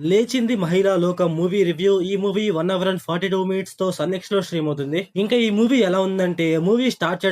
లేచింది మహిళా లోకం మూవీ రివ్యూ. ఈ మూవీ 1 అవర్ అండ్ 42 మినిట్స్ తో సన్ నెక్స్ట్ లో స్ట్రీమ్ అవుతుంది. ఇంకా ఈ మూవీ ఎలా ఉందంటే, మూవీ స్టార్ట్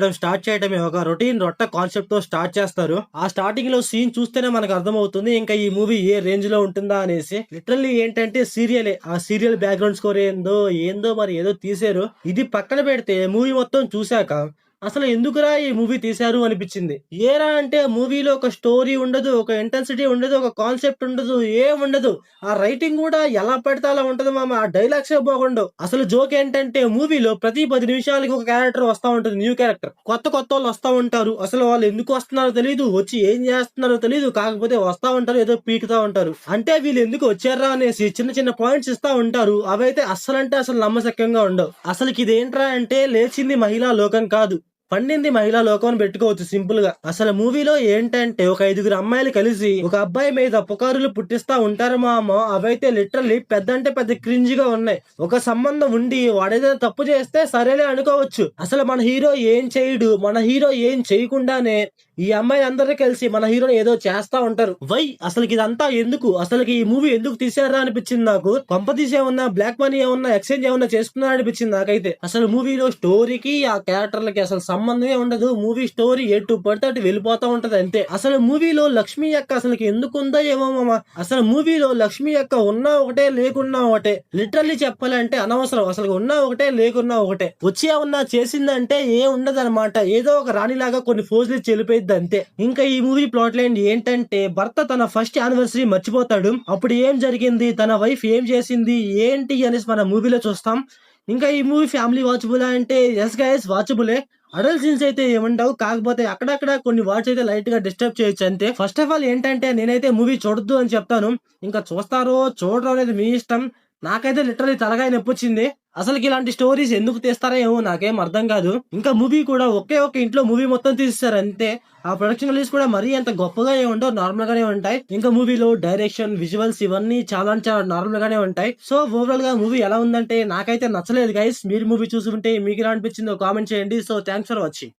చేయడమే ఒక రొటీన్ రొట్ట కాన్సెప్ట్ తో స్టార్ట్ చేస్తారు. ఆ స్టార్టింగ్ లో సీన్ చూస్తేనే మనకు అర్థమవుతుంది ఇంకా ఈ మూవీ ఏ రేంజ్ లో ఉంటుందా అనేసి. లిటరల్లీ ఏంటంటే సీరియలే. ఆ సీరియల్ బ్యాక్గ్రౌండ్ స్కోర్ ఏందో ఏందో మరి ఏదో తీసారు. ఇది పక్కన పెడితే మూవీ మొత్తం చూశాక అసలు ఎందుకురా ఈ మూవీ తీశారు అనిపించింది. ఏరా అంటే మూవీలో ఒక స్టోరీ ఉండదు, ఒక ఇంటెన్సిటీ ఉండదు, ఒక కాన్సెప్ట్ ఉండదు, ఏం ఉండదు. ఆ రైటింగ్ కూడా ఎలా పడితే అలా ఉంటది మామ. ఆ డైలాగ్సే బాగుండవు. అసలు జోక్ ఏంటంటే మూవీలో ప్రతి 10 నిమిషాలకి ఒక క్యారెక్టర్ వస్తా ఉంటుంది, న్యూ క్యారెక్టర్. కొత్త కొత్త వాళ్ళు వస్తా ఉంటారు. అసలు వాళ్ళు ఎందుకు వస్తున్నారో తెలియదు, వచ్చి ఏం చేస్తున్నారో తెలియదు. కాకపోతే వస్తా ఉంటారు, ఏదో పీకుతా ఉంటారు. అంటే వీళ్ళు ఎందుకు వచ్చారా అనేసి చిన్న చిన్న పాయింట్స్ ఇస్తా ఉంటారు. అవైతే అస్సలంటే అసలు నమ్మశక్యంగా ఉండవు. అసలుకి ఇదేంట్రా అంటే లేచింది మహిళా లోకం కాదు, పండింది మహిళా లోకం అని పెట్టుకోవచ్చు సింపుల్ గా. అసలు మూవీలో ఏంటంటే ఒక 5గురు అమ్మాయిలు కలిసి ఒక అబ్బాయి మీద పుకారులు పుట్టిస్తా ఉంటారు మామ. అవైతే లిటరల్లీ పెద్ద అంటే పెద్ద క్రింజ్ గా ఉన్నాయి. ఒక సంబంధం ఉండి వాడేదైనా తప్పు చేస్తే సరేలే అనుకోవచ్చు. అసలు మన హీరో ఏం చేయడు, మన హీరో ఏం చేయకుండానే ఈ అమ్మాయి అందరూ కలిసి మన హీరోని ఏదో చేస్తా ఉంటారు. వై అసలు ఇదంతా ఎందుకు, అసలు ఈ మూవీ ఎందుకు తీసారా అనిపించింది నాకు. కొంప తీసేమన్నా బ్లాక్ మనీ ఏమన్నా ఎక్స్చేంజ్ ఏమన్నా చేసుకున్నా అనిపించింది నాకైతే. అసలు మూవీలో స్టోరీకి ఆ క్యారెక్టర్లకి అసలు సంబంధమే ఉండదు. మూవీ స్టోరీ ఎటు పడితే అటు వెళ్ళిపోతా ఉంటది అంతే. అసలు మూవీలో లక్ష్మి అక్క అసలు ఎందుకు ఉందో ఏమో మామ. అసలు మూవీలో లక్ష్మి అక్క ఉన్నా ఒకటే లేకున్నా ఒకటే. లిటరల్లీ చెప్పాలంటే అనవసరం. అసలు ఉన్నా ఒకటే లేకున్నా ఒకటే. వచ్చి ఏమన్నా చేసిందంటే ఏం ఉండదు అనమాట. ఏదో ఒక రాణిలాగా కొన్ని ఫోజులు చెల్లిపోయింది అంతే. ఇంకా ఈ మూవీ ప్లాట్ లైన్ ఏంటంటే, భర్త తన ఫస్ట్ యానివర్సరీ మర్చిపోతాడు. అప్పుడు ఏం జరిగింది, తన వైఫ్ ఏం చేసింది ఏంటి అనేసి మన మూవీలో చూస్తాం. ఇంకా ఈ మూవీ ఫ్యామిలీ వాచబుల్ అంటే ఎస్ గైస్ వాచబులే. అడల్ట్ సీన్స్ అయితే ఏముండవు. కాకపోతే అక్కడక్కడ కొన్ని వర్డ్స్ అయితే లైట్ గా డిస్టర్బ్ చేయొచ్చు అంతే. ఫస్ట్ ఆఫ్ ఆల్ ఏంటంటే నేనైతే మూవీ చూడొద్దు అని చెప్తాను. ఇంకా చూస్తారో చూడరో అనేది మీ ఇష్టం. నాకైతే లిటరలీ తలకాయ నొప్పొచ్చింది. అసలుకి ఇలాంటి స్టోరీస్ ఎందుకు తీస్తారో ఏమో నాకేం అర్థం కాదు. ఇంకా మూవీ కూడా ఒకే ఒక ఇంట్లో మూవీ మొత్తం తీస్తారు అంతే. ఆ ప్రొడక్షన్ వాల్యూస్ కూడా మరీ అంత గొప్పగా ఏమి ఉండవు, నార్మల్ గానే ఉంటాయి. ఇంకా మూవీలో డైరెక్షన్, విజువల్స్ ఇవన్నీ చాలా చాలా నార్మల్ గానే ఉంటాయి. సో ఓవరాల్ గా మూవీ ఎలా ఉందంటే నాకైతే నచ్చలేదు గైస్. మీరు మూవీ చూసుకుంటే మీకు ఎలా అనిపించిందో కామెంట్ చేయండి. So thanks for watching.